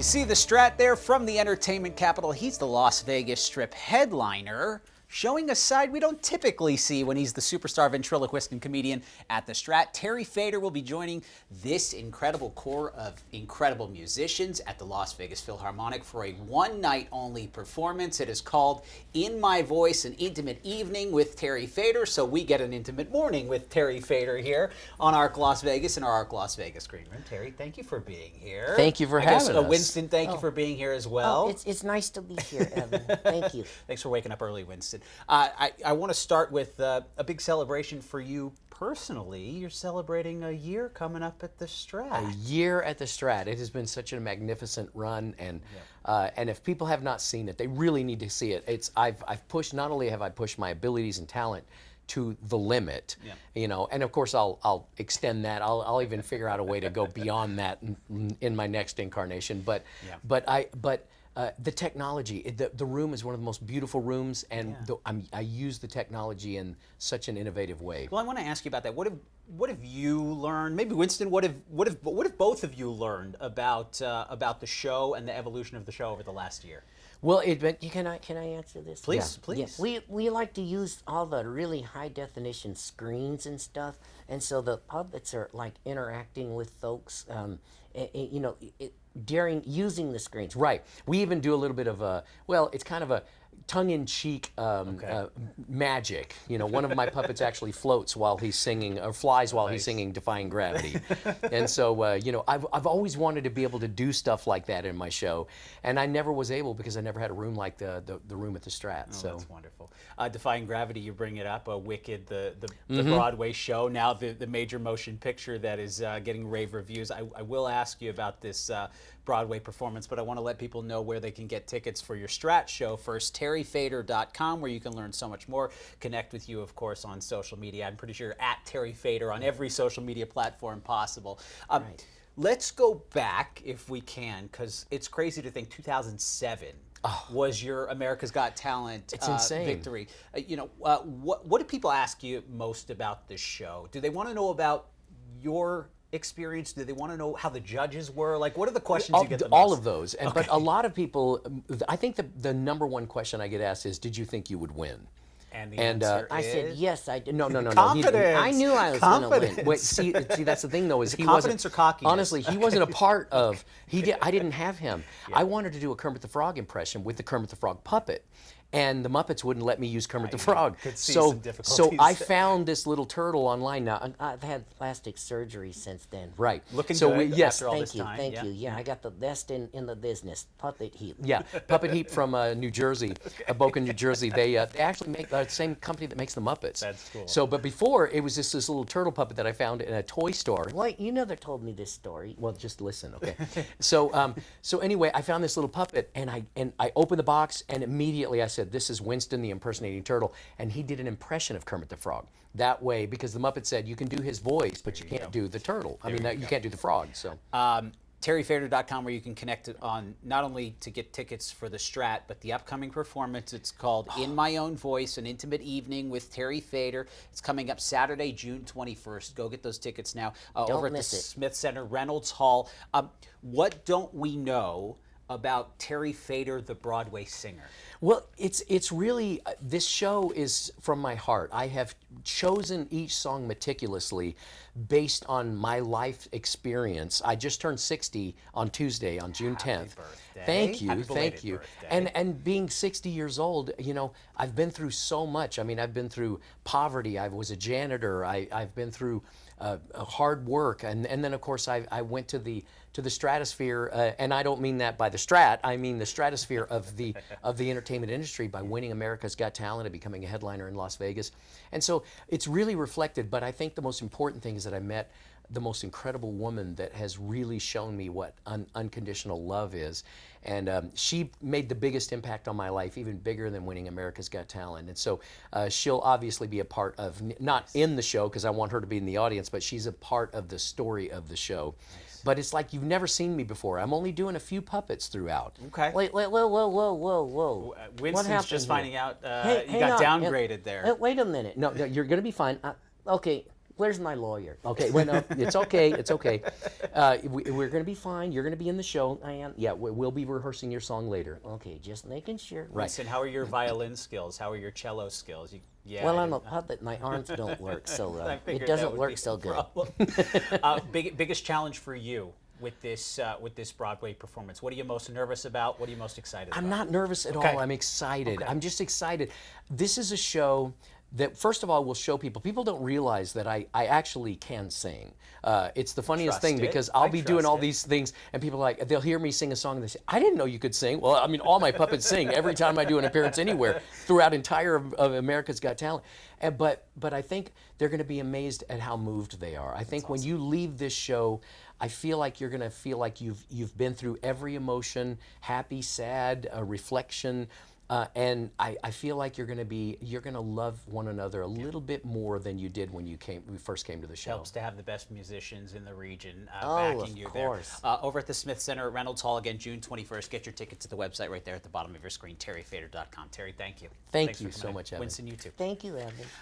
You see the Strat there from the entertainment capital. He's the Las Vegas Strip headliner, showing a side we don't typically see when he's the superstar ventriloquist and comedian at the Strat. Terry Fator will be joining this incredible core of incredible musicians at the Las Vegas Philharmonic for a one-night-only performance. It is called In My Voice, an intimate evening with Terry Fator, so we get an intimate morning with Terry Fator here on ARC Las Vegas in our ARC Las Vegas green room. Terry, thank you for being here. Thank you for having us. Winston, thank you for being here as well. It's nice to be here, Evan. Thank you. Thanks for waking up early, Winston. I want to start with a big celebration for you personally. You're celebrating a year coming up at the Strat. A year at the Strat. It has been such a magnificent run, and if people have not seen it, they really need to see it. I've pushed, not only have I pushed my abilities and talent to the limit, you know, and of course I'll extend that. I'll even figure out a way to go beyond that in my next incarnation. But the technology, the room is one of the most beautiful rooms, and I use the technology in such an innovative way. Well, I want to ask you about that. What have you learned? Maybe Winston, what have both of you learned about the show and the evolution of the show over the last year? Well, Can I answer this? Please, please. Yeah. We like to use all the really high definition screens and stuff, and so the puppets are like interacting with folks. You know, using the screens. Right. We even do a little bit of a, well, it's kind of a tongue-in-cheek magic. You know, one of my puppets actually floats while he's singing, or flies while he's singing Defying Gravity. And so, you know, I've always wanted to be able to do stuff like that in my show, and I never was able because I never had a room like the room at the Strat. Oh, so that's wonderful. Defying Gravity, you bring it up, Wicked, the Broadway show, now the major motion picture that is getting rave reviews. I will ask you about this Broadway performance, but I want to let people know where they can get tickets for your Strat show. First, terryfator.com, where you can learn so much more. Connect with you, of course, on social media. I'm pretty sure you're at Terry Fator on every social media platform possible. Right. Let's go back, if we can, because it's crazy to think 2007 was your America's Got Talent victory. You know, what do people ask you most about this show? Do they want to know about your experience? Do they want to know how the judges were? Like, what are the questions you get the most? All of those. But a lot of people, I think the number one question I get asked is, did you think you would win? And the answer I is? said yes. I did. No. Confidence. I knew I was going to win. Wait, see, that's the thing though, is he confidence wasn't. or cockiness? Honestly, he wasn't a part of. I didn't have him. I wanted to do a Kermit the Frog impression with the Kermit the Frog puppet, and the Muppets wouldn't let me use Kermit the Frog. Could see so some difficulties I found this little turtle online now. I've had plastic surgery since then. Right. Looking so good yes. after all this Thank you. time. Thank you. Yeah, I got the best in the business. Puppet Heap. Yeah, Puppet Heap from New Jersey, Boca, New Jersey. They actually make the same company that makes the Muppets. That's cool. So, but before it was just this little turtle puppet that I found in a toy store. Wait, you never told me this story. Well, just listen, okay? So, so anyway, I found this little puppet, and I opened the box, and immediately I said, "This is Winston, the impersonating turtle," and he did an impression of Kermit the Frog. That way, because the Muppet said you can do his voice, but you can't do the turtle. I mean, you can't do the frog. So. terryfator.com, where you can connect it on not only to get tickets for the Strat, but the upcoming performance. It's called In My Own Voice, an intimate evening with Terry Fator. It's coming up Saturday, June 21st. Go get those tickets now over at the Smith Center, Reynolds Hall. What don't we know about Terry Fator, the Broadway singer? Well, it's really, this show is from my heart. I have chosen each song meticulously based on my life experience. I just turned 60 on Tuesday, on June 10th. Birthday. Thank you, Happy thank you. birthday. And being 60 years old, you know, I've been through so much. I mean, I've been through poverty. I was a janitor. I've been through hard work, and then of course I went to the stratosphere, and I don't mean that by the Strat. I mean the stratosphere of the entertainment industry by winning America's Got Talent and becoming a headliner in Las Vegas. And so it's really reflected. But I think the most important thing is that I met the most incredible woman that has really shown me what unconditional love is. And she made the biggest impact on my life, even bigger than winning America's Got Talent. And so she'll obviously be a part of, not in the show because I want her to be in the audience, but she's a part of the story of the show. Nice. But it's like you've never seen me before. I'm only doing a few puppets throughout. Okay. Wait, whoa. Winston's just finding out Hey, you got downgraded there. Wait a minute. No, you're going to be fine. Okay, Where's my lawyer? Okay, well, no, it's okay. It's okay. We're going to be fine. You're going to be in the show. I am. Yeah, we'll be rehearsing your song later. Okay, just making sure. Right. Winston, how are your violin skills? How are your cello skills? Yeah. Well, I'm a puppet. My arms don't work, so I figured it that doesn't would work be so a good. problem. Biggest challenge for you with this Broadway performance? What are you most nervous about? What are you most excited about? I'm not nervous at all. I'm excited. I'm just excited. This is a show that, first of all, will show people. People don't realize that I actually can sing. It's the funniest thing Trust it. because I'll I be doing all trust it. these things, and people are like, they'll hear me sing a song, and they say, I didn't know you could sing. Well, I mean, all my puppets sing every time I do an appearance anywhere throughout entire of America's Got Talent. But I think they're going to be amazed at how moved they are. I think when you leave this show, I feel like you're going to feel like you've been through every emotion, happy, sad, reflection. And I feel like you're going to love one another a little bit more than you did when we first came to the show. Helps to have the best musicians in the region Oh, backing of you course. there. Over at the Smith Center at Reynolds Hall again, June 21st. Get your tickets at the website right there at the bottom of your screen, terryfator.com. Terry, thank you. Thank Thanks you for so coming in. much, Evan. Winston, you too. Thank you, Evan.